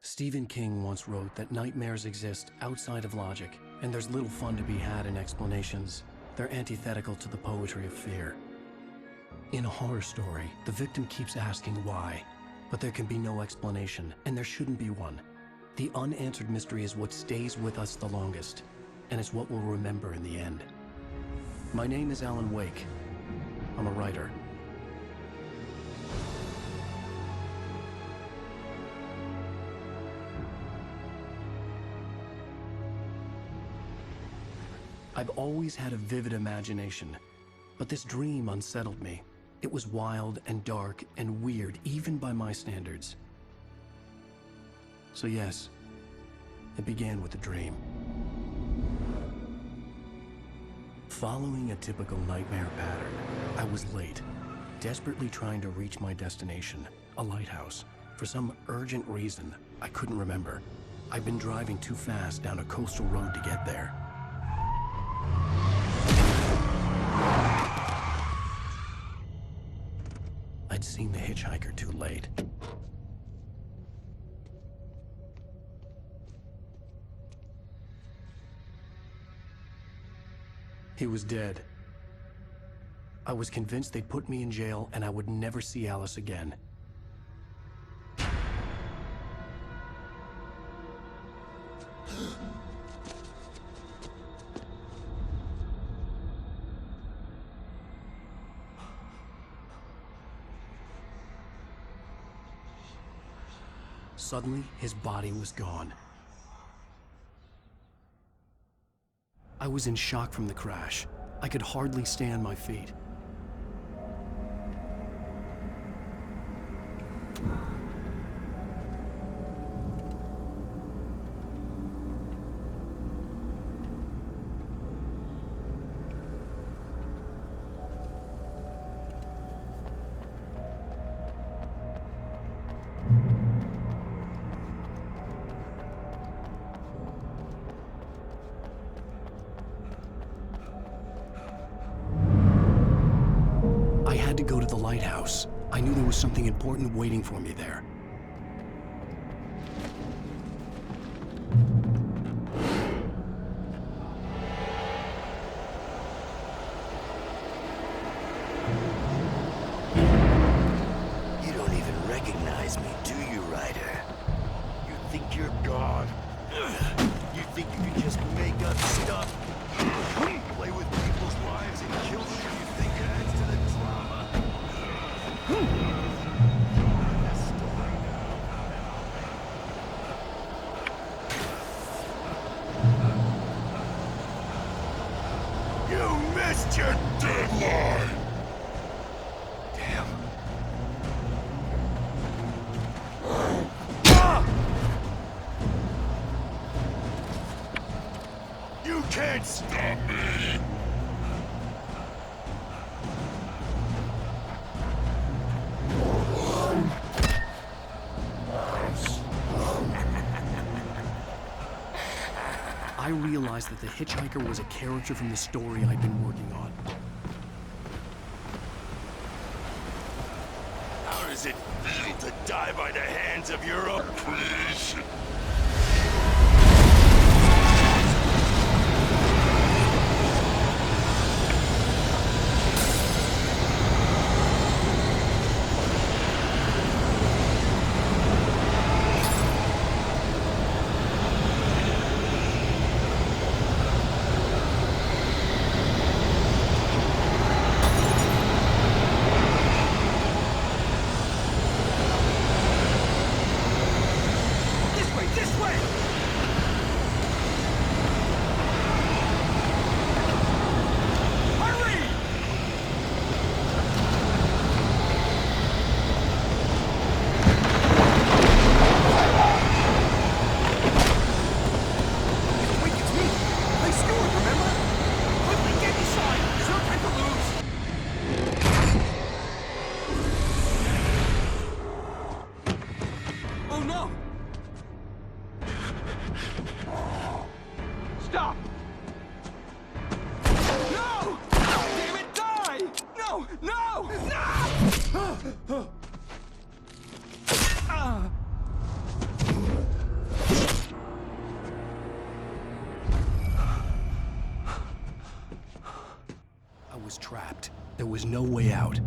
Stephen King once wrote that nightmares exist outside of logic, and there's little fun to be had in explanations. They're antithetical to the poetry of fear. In a horror story, the victim keeps asking why, but there can be no explanation, and there shouldn't be one. The unanswered mystery is what stays with us the longest, and it's what we'll remember in the end. My name is Alan Wake. I'm a writer. I've always had a vivid imagination, but this dream unsettled me. It was wild and dark and weird, even by my standards. So yes, it began with a dream. Following a typical nightmare pattern, I was late, desperately trying to reach my destination, a lighthouse. For some urgent reason, I couldn't remember. I'd been driving too fast down a coastal road to get there. I'd seen the hitchhiker too late. He was dead. I was convinced they'd put me in jail and I would never see Alice again. Suddenly, his body was gone. I was in shock from the crash. I could hardly stay on my feet. To go to the lighthouse. I knew there was something important waiting for me there. You don't even recognize me, do you, Ryder? You think you're God? You think you can just make up stuff? Play with people's lives and kill them? You think it adds to the drama? You missed your deadline! Damn. You can't stop me! I realized that the hitchhiker was a character from the story I'd been working on. How does it feel to die by the hands of your own creation? Stop! No! Damn it, die! No! No! No! There was no way out.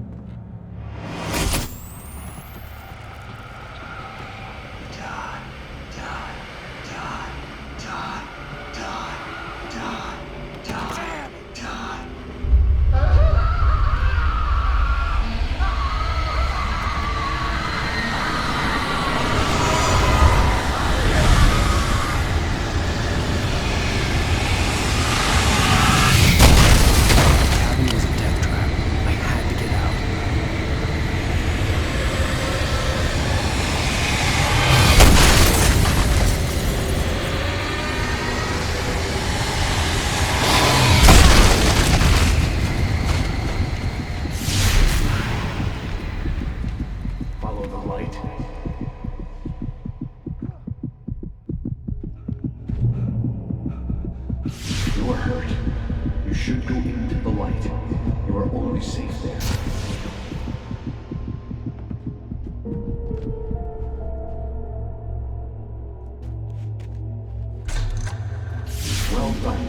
Well done.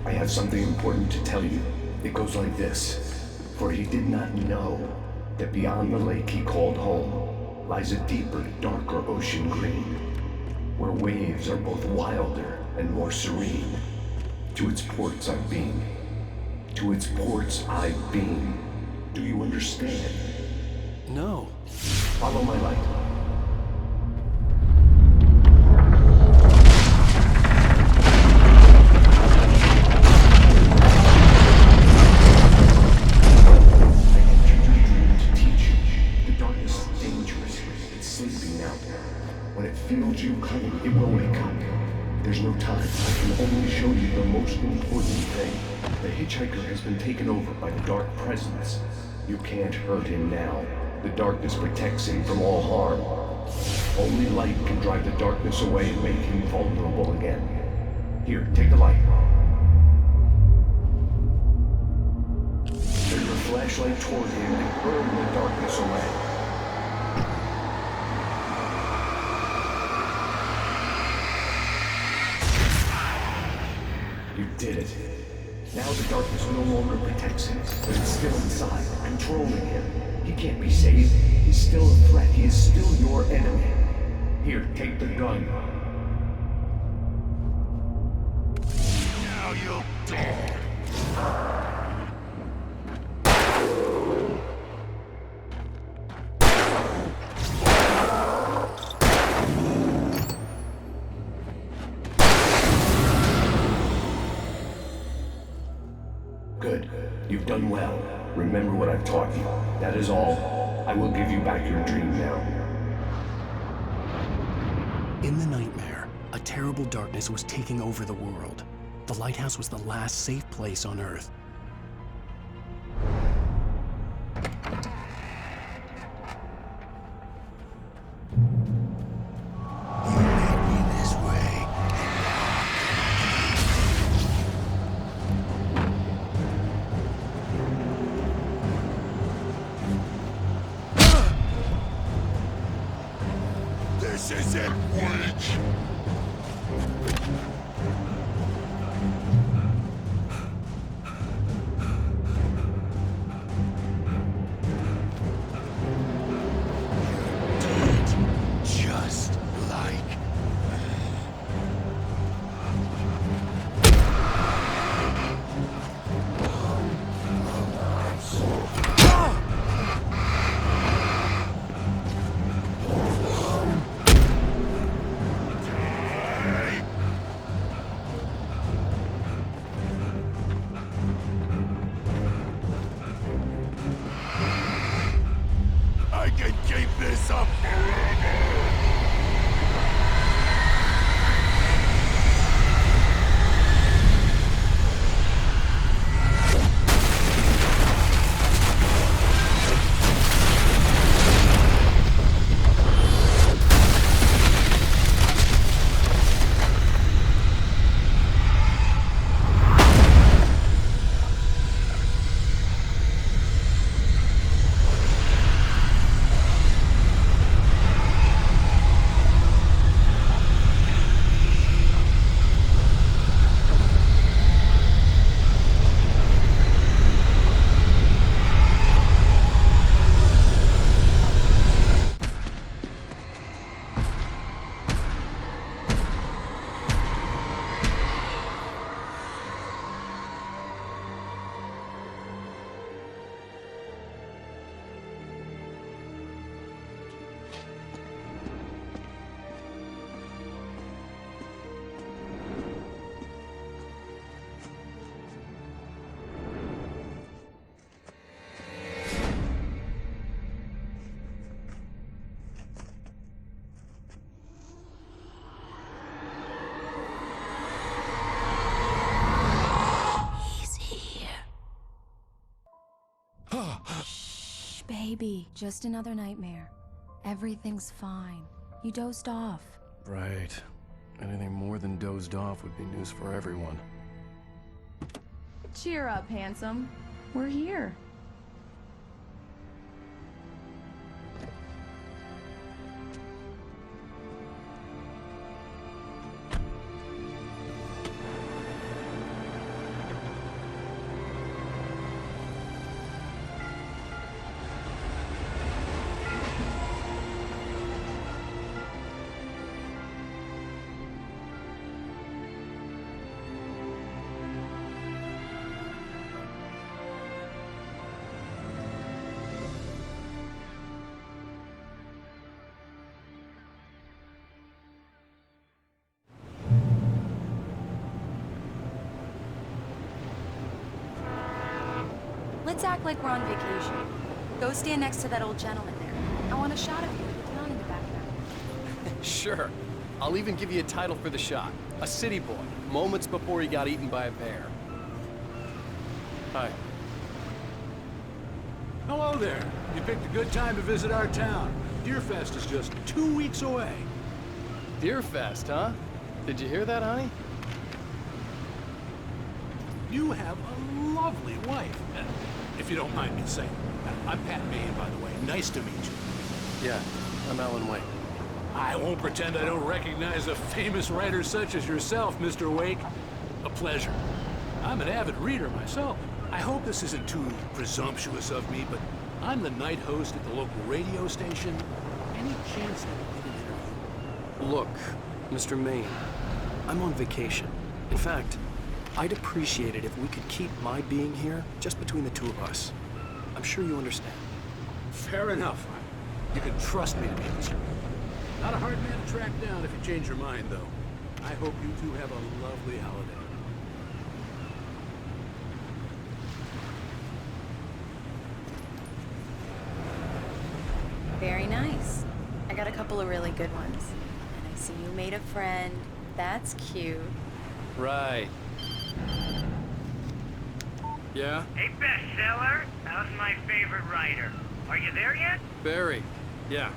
I have something important to tell you. It goes like this. For he did not know that beyond the lake he called home lies a deeper, darker ocean green, where waves are both wilder and more serene. To its ports I've been. To its ports I've been. Do you understand? No. Follow my light. Feels you coming, it will wake up. There's no time. I can only show you the most important thing. The hitchhiker has been taken over by the dark presence. You can't hurt him now. The darkness protects him from all harm. Only light can drive the darkness away and make him vulnerable again. Here, take the light. Turn your flashlight toward him and burn the darkness away. You did it. Now the darkness no longer protects him, but it's still inside, controlling him. He can't be saved. He's still a threat. He is still your enemy. Here, take the gun. Now you'll die. Good. You've done well. Remember what I've taught you. That is all. I will give you back your dream now. In the nightmare, a terrible darkness was taking over the world. The lighthouse was the last safe place on Earth. This isn't witch! Just like Baby, just another nightmare. Everything's fine. You dozed off. Right. Anything more than dozed off would be news for everyone. Cheer up, handsome. We're here. Let's act like we're on vacation. Go stand next to that old gentleman there. I want a shot of you with the town in the background. Sure. I'll even give you a title for the shot. A city boy, moments before he got eaten by a bear. Hi. Hello there. You picked a good time to visit our town. Deerfest is just 2 weeks away. Deerfest, huh? Did you hear that, honey? You have a lovely wife. If you don't mind me saying. I'm Pat Maine, by the way. Nice to meet you. Yeah, I'm Alan Wake. I won't pretend I don't recognize a famous writer such as yourself, Mr. Wake. A pleasure. I'm an avid reader myself. I hope this isn't too presumptuous of me, but I'm the night host at the local radio station. Any chance I could get an interview? Look, Mr. Maine, I'm on vacation. In fact, I'd appreciate it if we could keep my being here just between the two of us. I'm sure you understand. Fair enough. You can trust me to be concerned. Not a hard man to track down if you change your mind, though. I hope you two have a lovely holiday. Very nice. I got a couple of really good ones. And I see you made a friend. That's cute. Right. Yeah? Hey, bestseller. How's my favorite writer? Are you there yet? Barry. Yeah,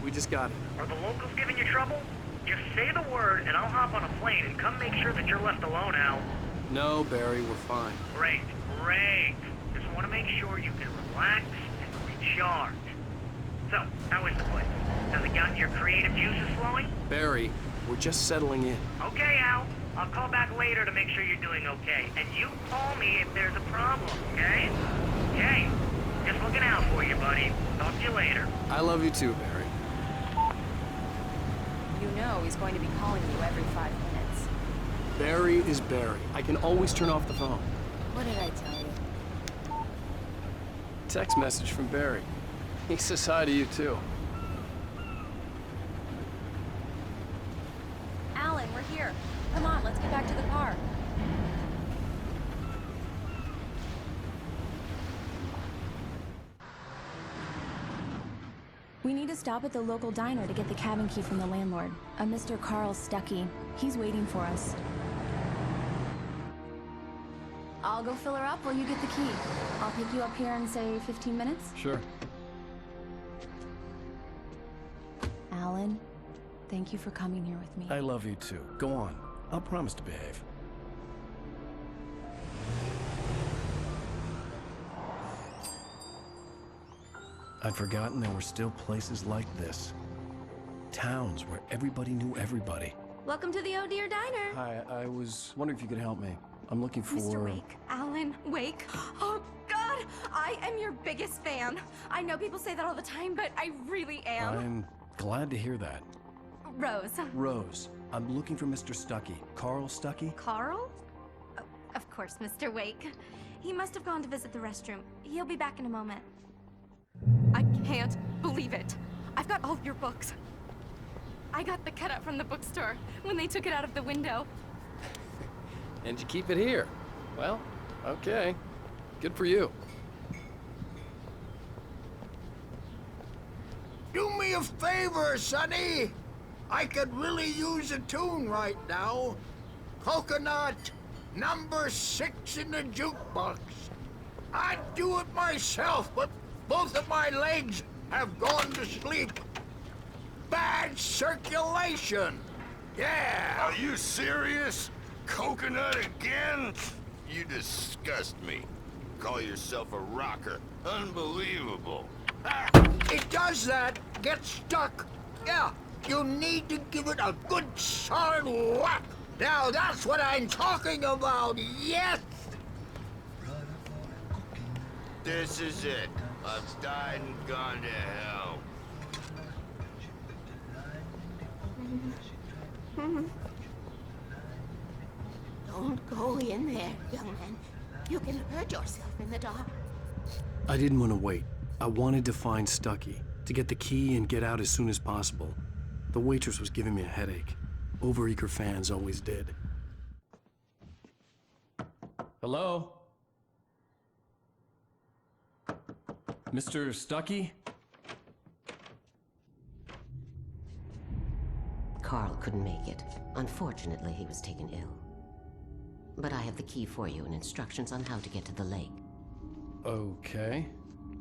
we just got it. Are the locals giving you trouble? Just say the word and I'll hop on a plane and come make sure that you're left alone, Al. No, Barry, we're fine. Great, great. Just want to make sure you can relax and recharge. So, how is the place? Has it gotten your creative juices flowing? Barry, we're just settling in. Okay, Al. I'll call back later to make sure you're doing okay. And you call me if there's a problem, okay? Okay. Just looking out for you, buddy. Talk to you later. I love you too, Barry. You know he's going to be calling you every 5 minutes. Barry is Barry. I can always turn off the phone. What did I tell you? Text message from Barry. He says hi to you too. Alan, we're here. Come on, let's get back to the car. We need to stop at the local diner to get the cabin key from the landlord, a Mr. Carl Stuckey. He's waiting for us. I'll go fill her up while you get the key. I'll pick you up here in, say, 15 minutes? Sure. Alan, thank you for coming here with me. I love you too. Go on. I'll promise to behave. I'd forgotten there were still places like this. Towns where everybody knew everybody. Welcome to the Oh Dear Diner. Hi, I was wondering if you could help me. I'm looking for... Mr. Wake. Alan Wake. Oh, God! I am your biggest fan. I know people say that all the time, but I really am. I'm glad to hear that. Rose. Rose, I'm looking for Mr. Stuckey. Carl Stuckey? Carl? Oh, of course, Mr. Wake. He must have gone to visit the restroom. He'll be back in a moment. I can't believe it. I've got all of your books. I got the cutout from the bookstore when they took it out of the window. And you keep it here. Well, okay. Good for you. Do me a favor, Sonny. I could really use a tune right now. Coconut, number 6 in the jukebox. I'd do it myself, but Both of my legs have gone to sleep. Bad circulation. Yeah. Are you serious? Coconut again? You disgust me. Call yourself a rocker. Unbelievable. Ah! It does that. Get stuck. Yeah, you need to give it a good solid whack. Now that's what I'm talking about. Yes. This is it. I've died and gone to hell. Don't go in there, young man. You can hurt yourself in the dark. I didn't want to wait. I wanted to find Stucky, to get the key and get out as soon as possible. The waitress was giving me a headache. Overeager fans always did. Hello? Mr. Stucky? Carl couldn't make it. Unfortunately, he was taken ill. But I have the key for you and instructions on how to get to the lake. Okay.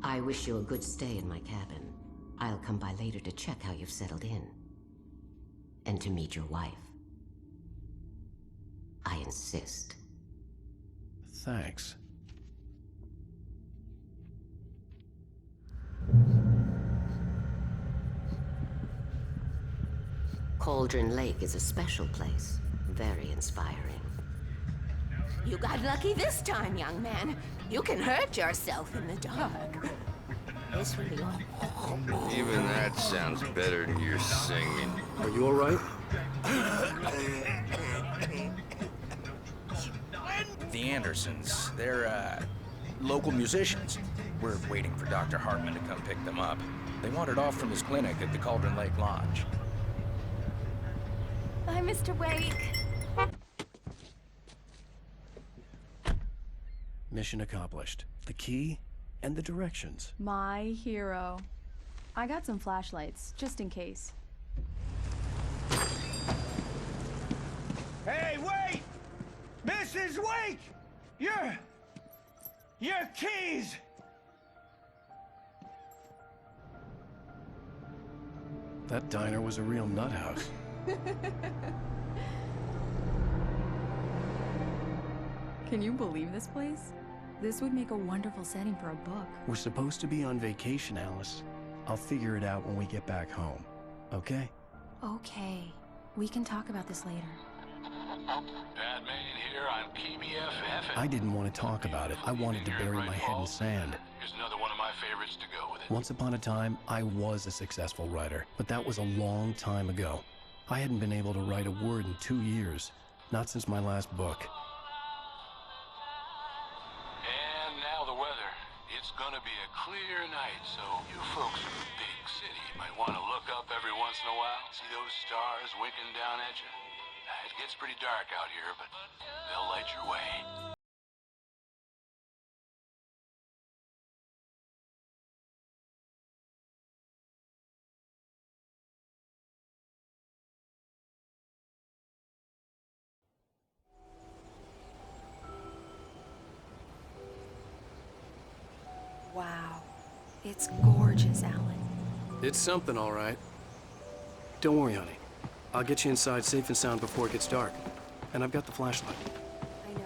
I wish you a good stay in my cabin. I'll come by later to check how you've settled in. And to meet your wife. I insist. Thanks. Cauldron Lake is a special place. Very inspiring. You got lucky this time, young man. You can hurt yourself in the dark. This will be all. Even that sounds better than your singing. Are you all right? The Andersons, they're, local musicians. We're waiting for Dr. Hartman to come pick them up. They wandered off from his clinic at the Cauldron Lake Lodge. Bye, Mr. Wake. Mission accomplished. The key and the directions. My hero. I got some flashlights, just in case. Hey, wait! Mrs. Wake! Your keys! That diner was a real nut house. Can you believe this place? This would make a wonderful setting for a book. We're supposed to be on vacation, Alice. I'll figure it out when we get back home. Okay? Okay. We can talk about this later. Batman here on PBFF. I didn't want to talk about it. I wanted to bury my head in sand. Here's another one of my favorites to go with it. Once upon a time, I was a successful writer, but that was a long time ago. I hadn't been able to write a word in 2 years. Not since my last book. And now the weather. It's gonna be a clear night, so you folks in the big city might want to look up every once in a while. See those stars winking down at you? It gets pretty dark out here, but they'll light your way. Wow. It's gorgeous, Alan. It's something, all right. Don't worry, honey. I'll get you inside safe and sound before it gets dark. And I've got the flashlight. I know.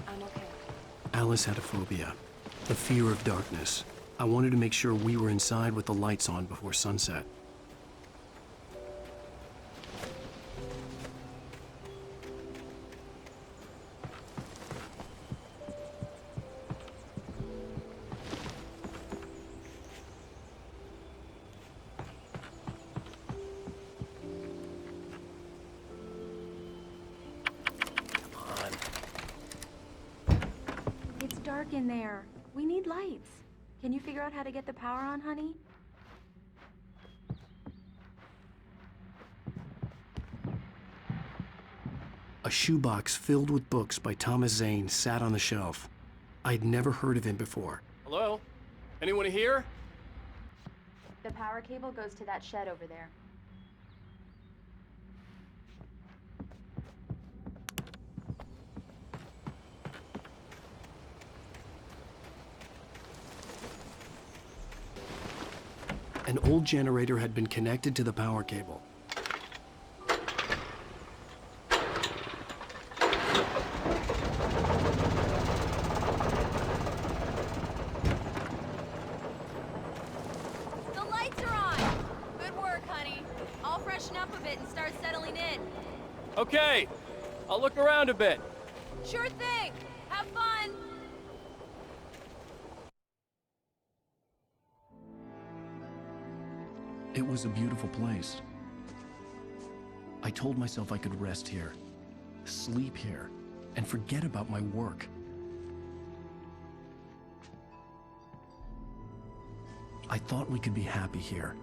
I'm okay. Alice had a phobia. The fear of darkness. I wanted to make sure we were inside with the lights on before sunset. It's dark in there. We need lights. Can you figure out how to get the power on, honey? A shoebox filled with books by Thomas Zane sat on the shelf. I'd never heard of him before. Hello? Anyone here? The power cable goes to that shed over there. An old generator had been connected to the power cable. The lights are on! Good work, honey. I'll freshen up a bit and start settling in. Okay, I'll look around a bit. Sure thing! Have fun! It was a beautiful place. I told myself I could rest here, sleep here, and forget about my work. I thought we could be happy here.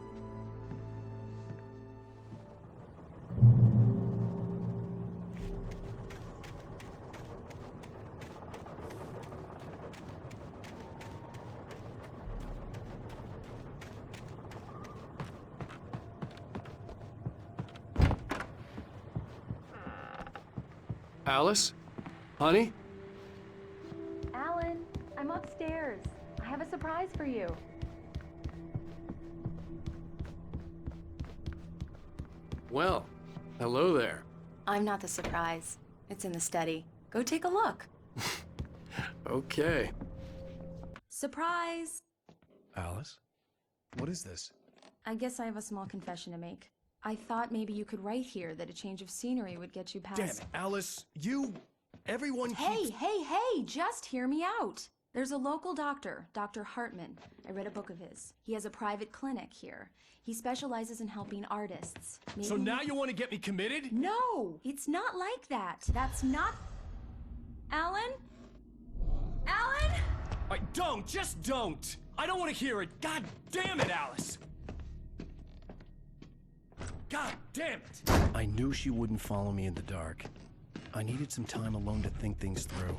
Alice? Honey? Alan, I'm upstairs. I have a surprise for you. Well, hello there. I'm not the surprise. It's in the study. Go take a look. Okay. Surprise! Alice? What is this? I guess I have a small confession to make. I thought maybe you could write here that a change of scenery would get you past... Damn it, Alice, everyone Hey, keeps... hey, just hear me out. There's a local doctor, Dr. Hartman. I read a book of his. He has a private clinic here. He specializes in helping artists. Maybe... So now you want to get me committed? No, it's not like that. That's not... Alan? Alan? Just don't! I don't want to hear it! God damn it, Alice! God damn it! I knew she wouldn't follow me in the dark. I needed some time alone to think things through.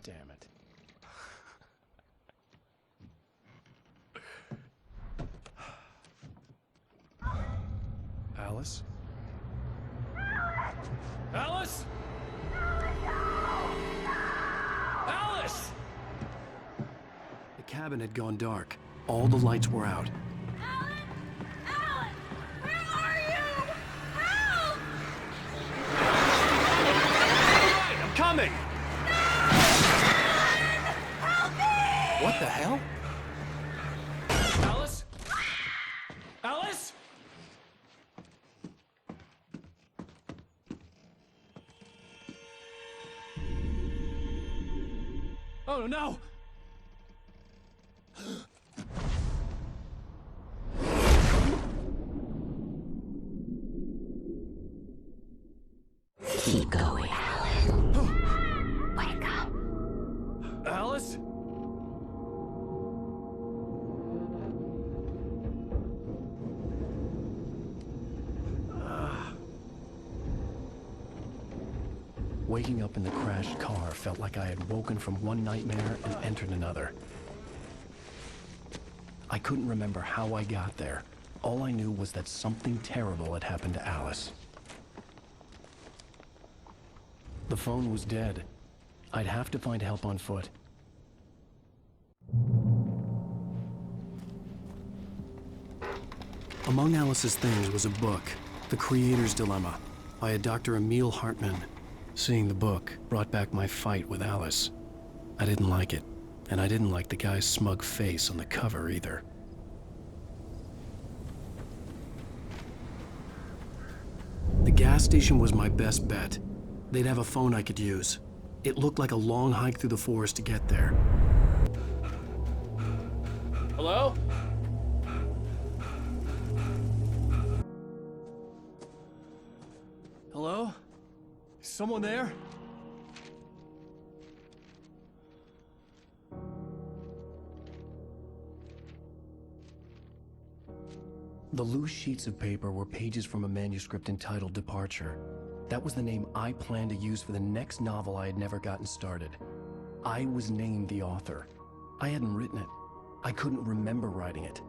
Damn it. Alice? Alice? Alice! The cabin had gone dark. All the lights were out. Alan! Alan! Where are you? Help! Right, I'm coming! Alan! Help me! What the hell? Alice? Alice? Oh no! Keep going, Alan. Wake up. Alice? Waking up in the crashed car felt like I had woken from one nightmare and entered another. I couldn't remember how I got there. All I knew was that something terrible had happened to Alice. The phone was dead. I'd have to find help on foot. Among Alice's things was a book, The Creator's Dilemma, by a Dr. Emil Hartman. Seeing the book brought back my fight with Alice. I didn't like it, and I didn't like the guy's smug face on the cover either. The gas station was my best bet. They'd have a phone I could use. It looked like a long hike through the forest to get there. Hello? Hello? Is someone there? The loose sheets of paper were pages from a manuscript entitled Departure. That was the name I planned to use for the next novel I had never gotten started. I was named the author. I hadn't written it. I couldn't remember writing it.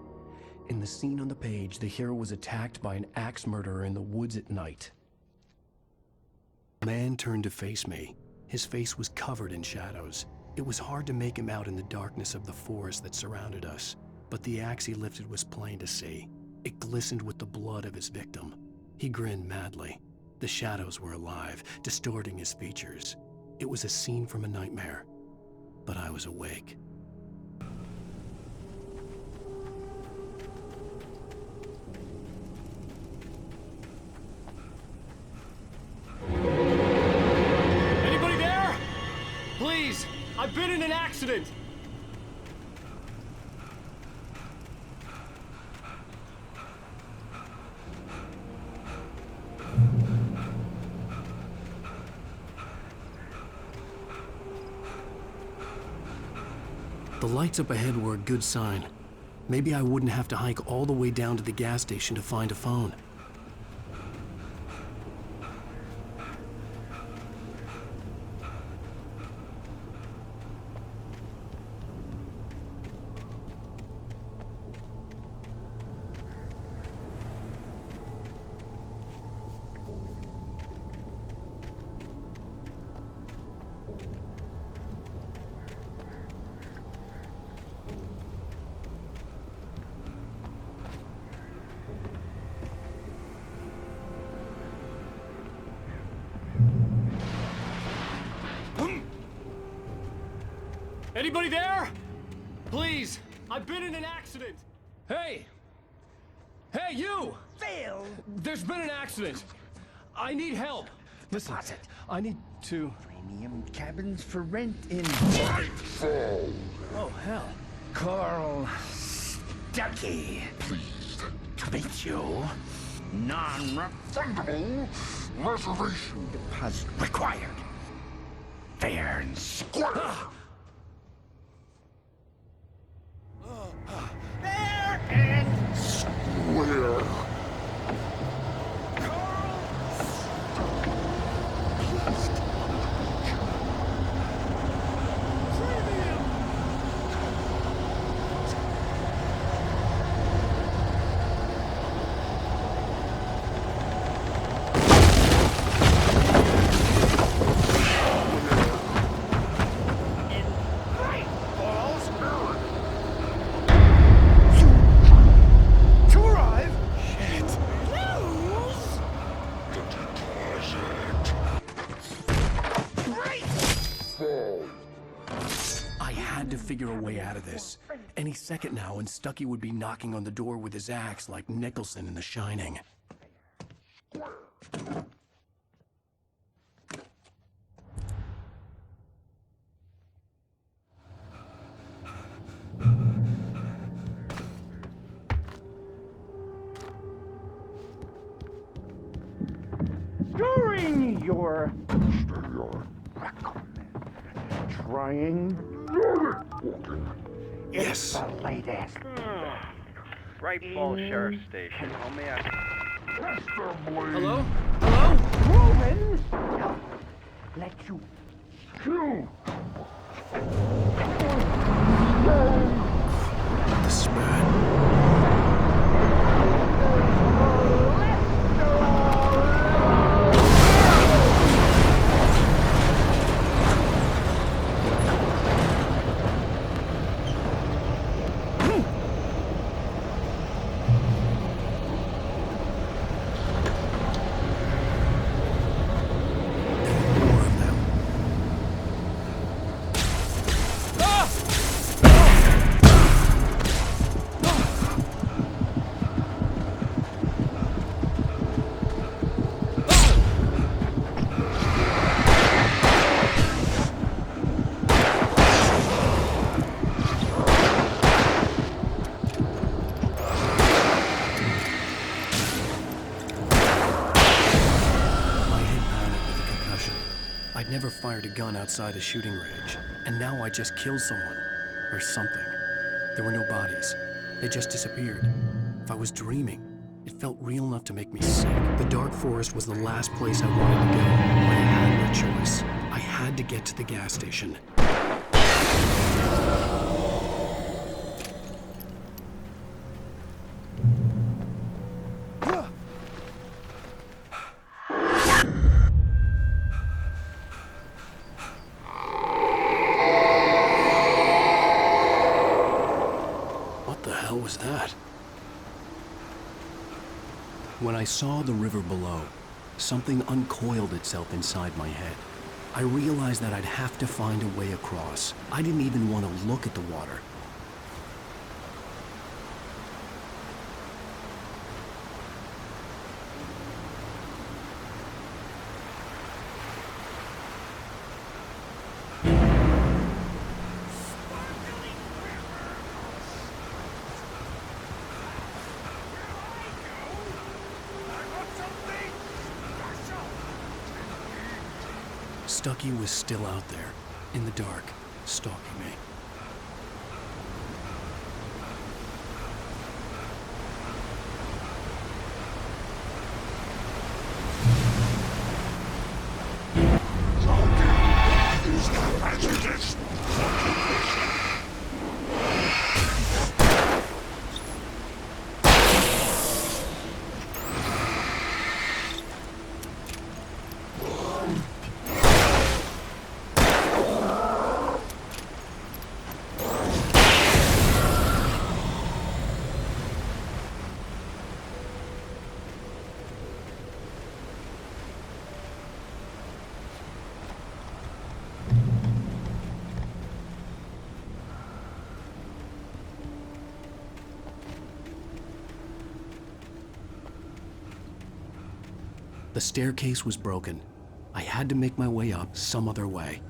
In the scene on the page, the hero was attacked by an axe murderer in the woods at night. A man turned to face me. His face was covered in shadows. It was hard to make him out in the darkness of the forest that surrounded us, but the axe he lifted was plain to see. It glistened with the blood of his victim. He grinned madly. The shadows were alive, distorting his features. It was a scene from a nightmare, but I was awake. Anybody there? Please, I've been in an accident. The lights up ahead were a good sign. Maybe I wouldn't have to hike all the way down to the gas station to find a phone. Anybody there? Please, I've been in an accident. Hey! Hey, you! Phil! There's been an accident. I need help. Listen, I need to... Premium cabins for rent in Nightfall. Oh, hell. Carl Stuckey. Pleased to meet you. Non-refundable reservation deposit required. Fair and square. Fair and square. Figure a way out of this. Any second now, and Stuckey would be knocking on the door with his axe like Nicholson in The Shining. During your trying yes. The latest. Right Falls Sheriff Station. How may I... Hello? Hello? Reuben! Now, let you chew. The spread. I'd never fired a gun outside a shooting range, and now I just killed someone. Or something. There were no bodies. They just disappeared. If I was dreaming, it felt real enough to make me sick. The dark forest was the last place I wanted to go, but I had no choice. I had to get to the gas station. I saw the river below, something uncoiled itself inside my head. I realized that I'd have to find a way across. I didn't even want to look at the water. Stucky was still out there, in the dark, stalking me. The staircase was broken. I had to make my way up some other way.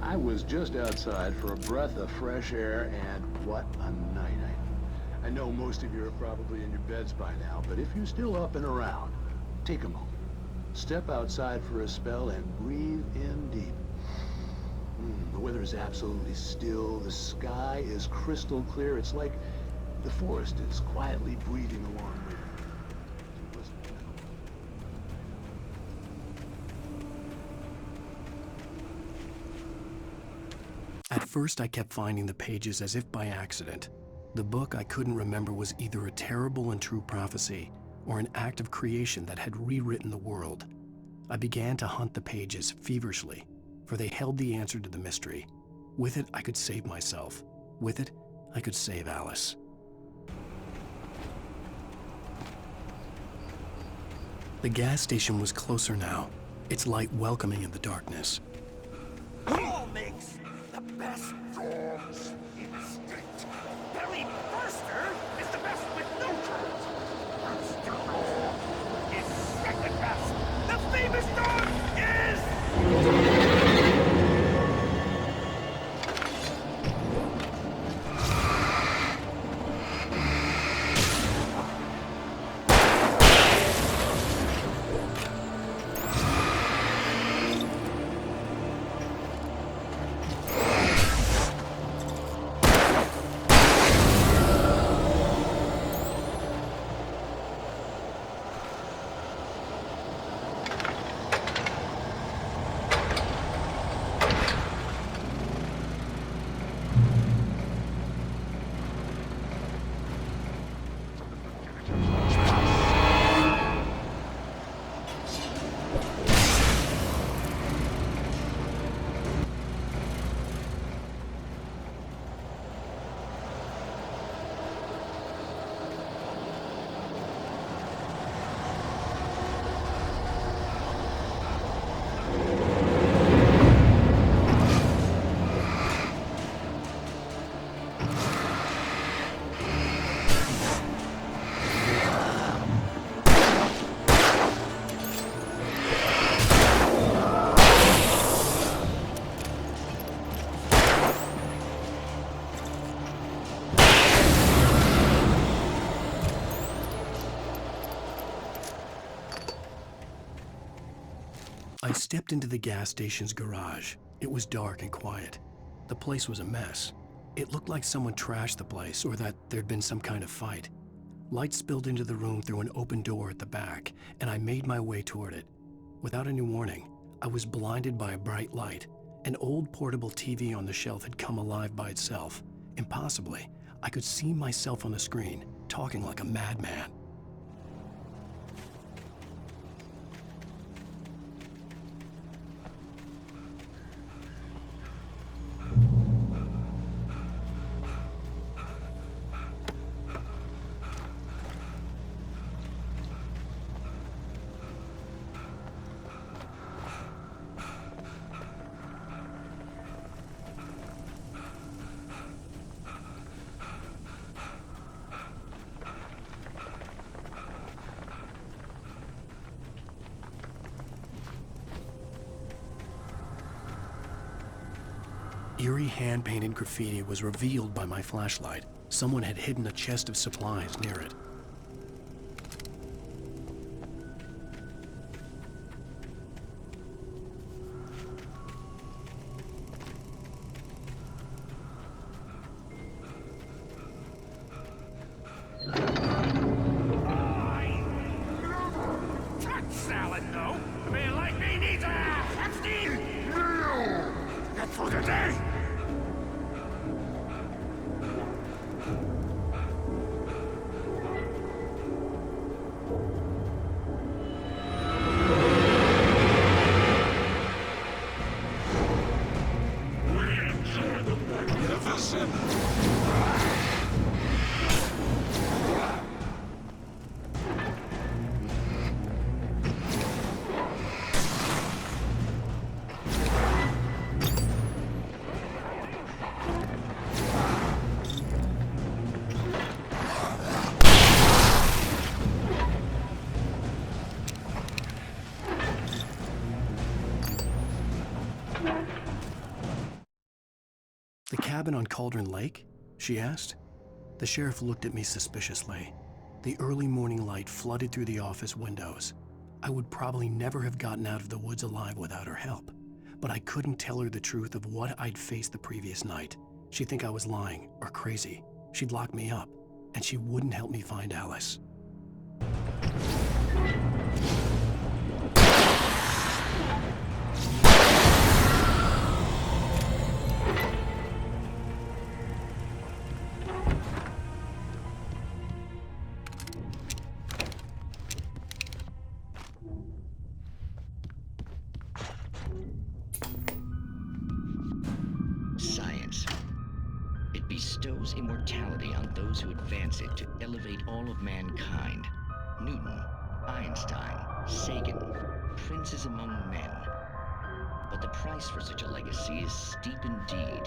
I was just outside for a breath of fresh air, and what a night. I know most of you are probably in your beds by now, but if you're still up and around, take a moment. Step outside for a spell and breathe in deep. The weather is absolutely still. The sky is crystal clear. It's like the forest is quietly breathing along with you. At first, I kept finding the pages as if by accident. The book I couldn't remember was either a terrible and true prophecy or an act of creation that had rewritten the world. I began to hunt the pages feverishly, for they held the answer to the mystery. With it, I could save myself. With it, I could save Alice. The gas station was closer now, its light welcoming in the darkness. All makes the best dog's instinct. Belly Burster is the best with no turns. Burster Dog is second best. The famous dog is stepped into the gas station's garage. It was dark and quiet. The place was a mess. It looked like someone trashed the place or that there'd been some kind of fight. Light spilled into the room through an open door at the back, and I made my way toward it. Without any warning, I was blinded by a bright light. An old portable TV on the shelf had come alive by itself. Impossibly, I could see myself on the screen, talking like a madman. Eerie hand-painted graffiti was revealed by my flashlight. Someone had hidden a chest of supplies near it. Touch salad, no. A man like me needs a hefty meal. That's for the day. The cabin on Cauldron Lake? She asked. The sheriff looked at me suspiciously. The early morning light flooded through the office windows. I would probably never have gotten out of the woods alive without her help, but I couldn't tell her the truth of what I'd faced the previous night. She'd think I was lying or crazy. She'd lock me up, and she wouldn't help me find Alice. Science. It bestows immortality on those who advance it to elevate all of mankind. Newton, Einstein, Sagan, princes among men. But the price for such a legacy is steep indeed.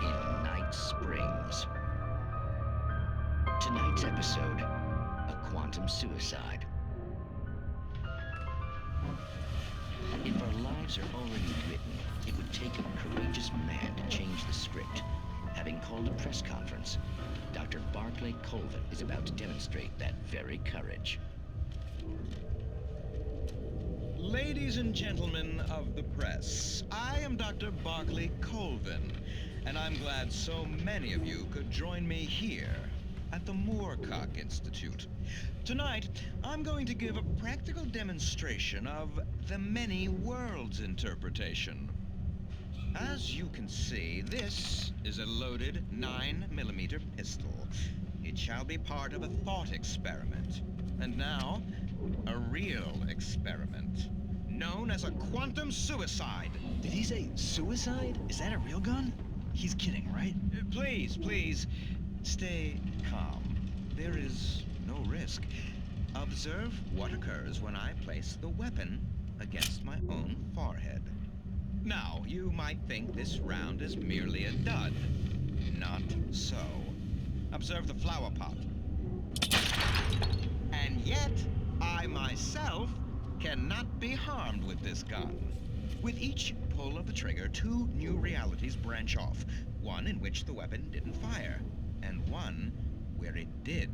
In Night Springs. Tonight's episode, a quantum suicide. If our lives are already written, it would take a courageous man to change the script. Having called a press conference, Dr. Barclay Colvin is about to demonstrate that very courage. Ladies and gentlemen of the press, I am Dr. Barclay Colvin, and I'm glad so many of you could join me here at the Moorcock Institute. Tonight, I'm going to give a practical demonstration of the many worlds interpretation. As you can see, this is a loaded 9mm pistol. It shall be part of a thought experiment. And now, a real experiment, known as a quantum suicide. Did he say suicide? Is that a real gun? He's kidding, right? Please, stay calm. There is no risk. Observe what occurs when I place the weapon against my own forehead. Now, you might think this round is merely a dud. Not so. Observe the flower pot. And yet, I myself cannot be harmed with this gun. With each pull of the trigger, two new realities branch off. One in which the weapon didn't fire, and one where it did.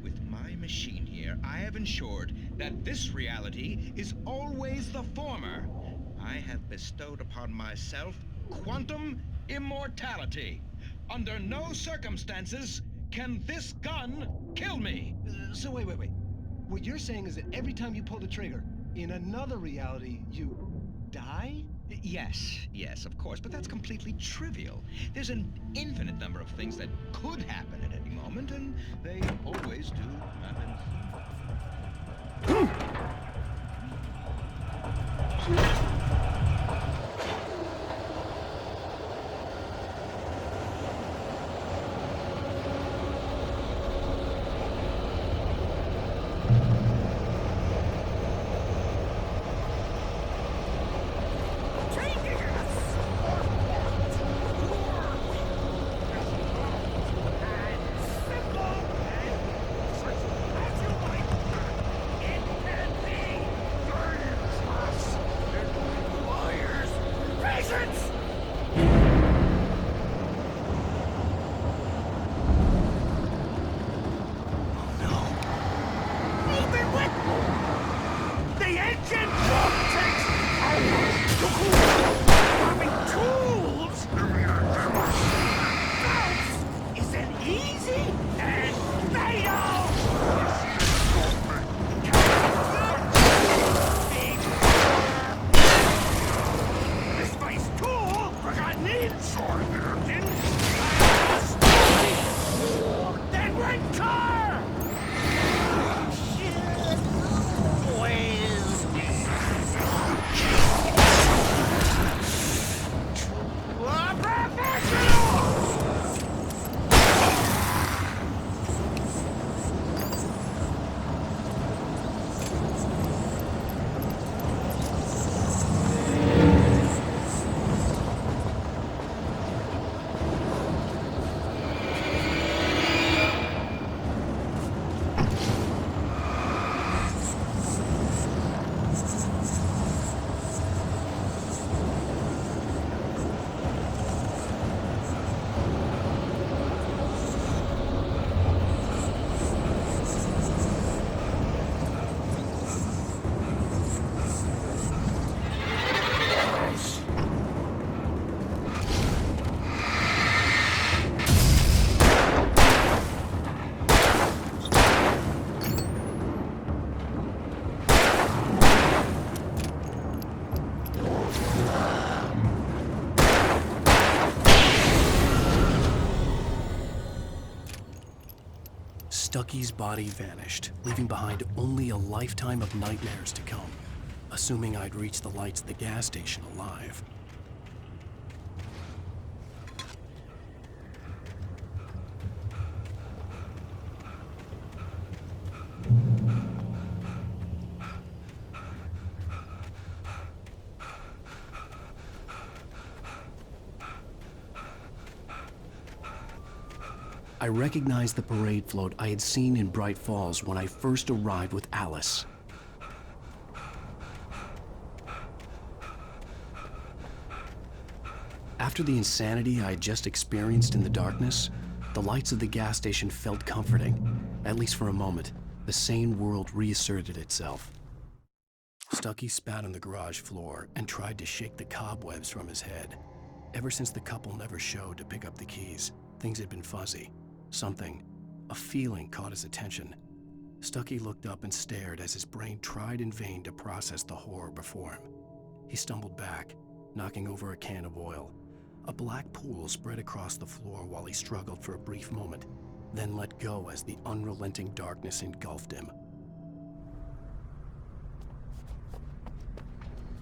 With my machine here, I have ensured that this reality is always the former. I have bestowed upon myself quantum immortality. Under no circumstances can this gun kill me. So wait. What you're saying is that every time you pull the trigger, in another reality, you die? Yes, of course, but that's completely trivial. There's an infinite number of things that could happen at any moment, and they always do happen. Stucky's body vanished, leaving behind only a lifetime of nightmares to come, assuming I'd reached the lights at the gas station alive. I recognized the parade float I had seen in Bright Falls when I first arrived with Alice. After the insanity I had just experienced in the darkness, the lights of the gas station felt comforting, at least for a moment. The sane world reasserted itself. Stucky spat on the garage floor and tried to shake the cobwebs from his head. Ever since the couple never showed to pick up the keys, things had been fuzzy. Something, a feeling caught his attention. Stucky looked up and stared as his brain tried in vain to process the horror before him. He stumbled back, knocking over a can of oil. A black pool spread across the floor while he struggled for a brief moment, then let go as the unrelenting darkness engulfed him.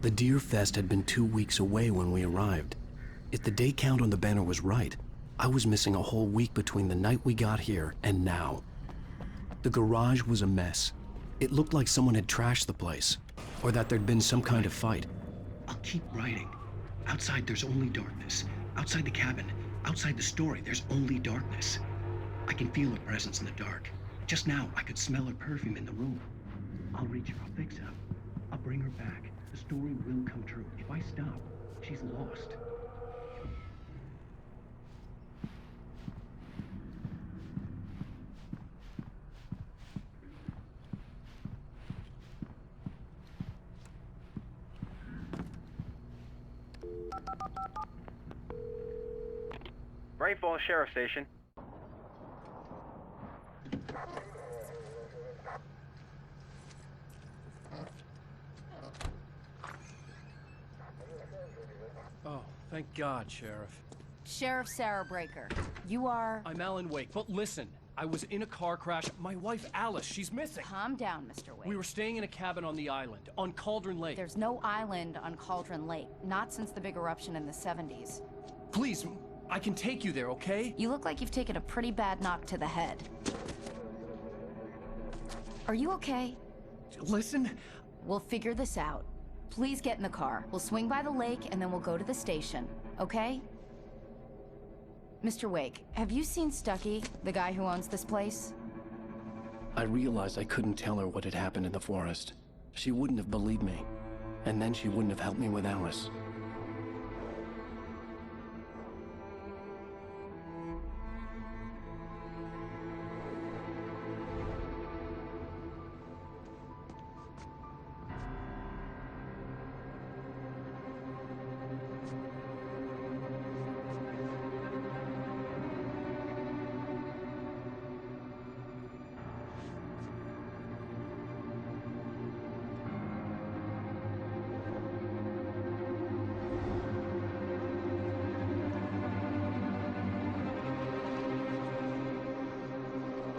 The Deer Fest had been 2 weeks away when we arrived. If the day count on the banner was right, I was missing a whole week between the night we got here and now. The garage was a mess. It looked like someone had trashed the place, or that there'd been some kind of fight. I'll keep writing. Outside, there's only darkness. Outside the cabin, outside the story, there's only darkness. I can feel her presence in the dark. Just now, I could smell her perfume in the room. I'll reach her, I'll fix her. I'll bring her back. The story will come true. If I stop, she's lost. Bright Falls Sheriff Station. Oh, thank God, Sheriff. Sheriff Sarah Breaker. You are... I'm Alan Wake, but listen. I was in a car crash. My wife, Alice, she's missing. Calm down, Mr. Wake. We were staying in a cabin on the island, on Cauldron Lake. There's no island on Cauldron Lake. Not since the big eruption in the 70s. Please, I can take you there, okay? You look like you've taken a pretty bad knock to the head. Are you okay? Listen. We'll figure this out. Please get in the car. We'll swing by the lake and then we'll go to the station, okay? Mr. Wake, have you seen Stucky, the guy who owns this place? I realized I couldn't tell her what had happened in the forest. She wouldn't have believed me. And then she wouldn't have helped me with Alice.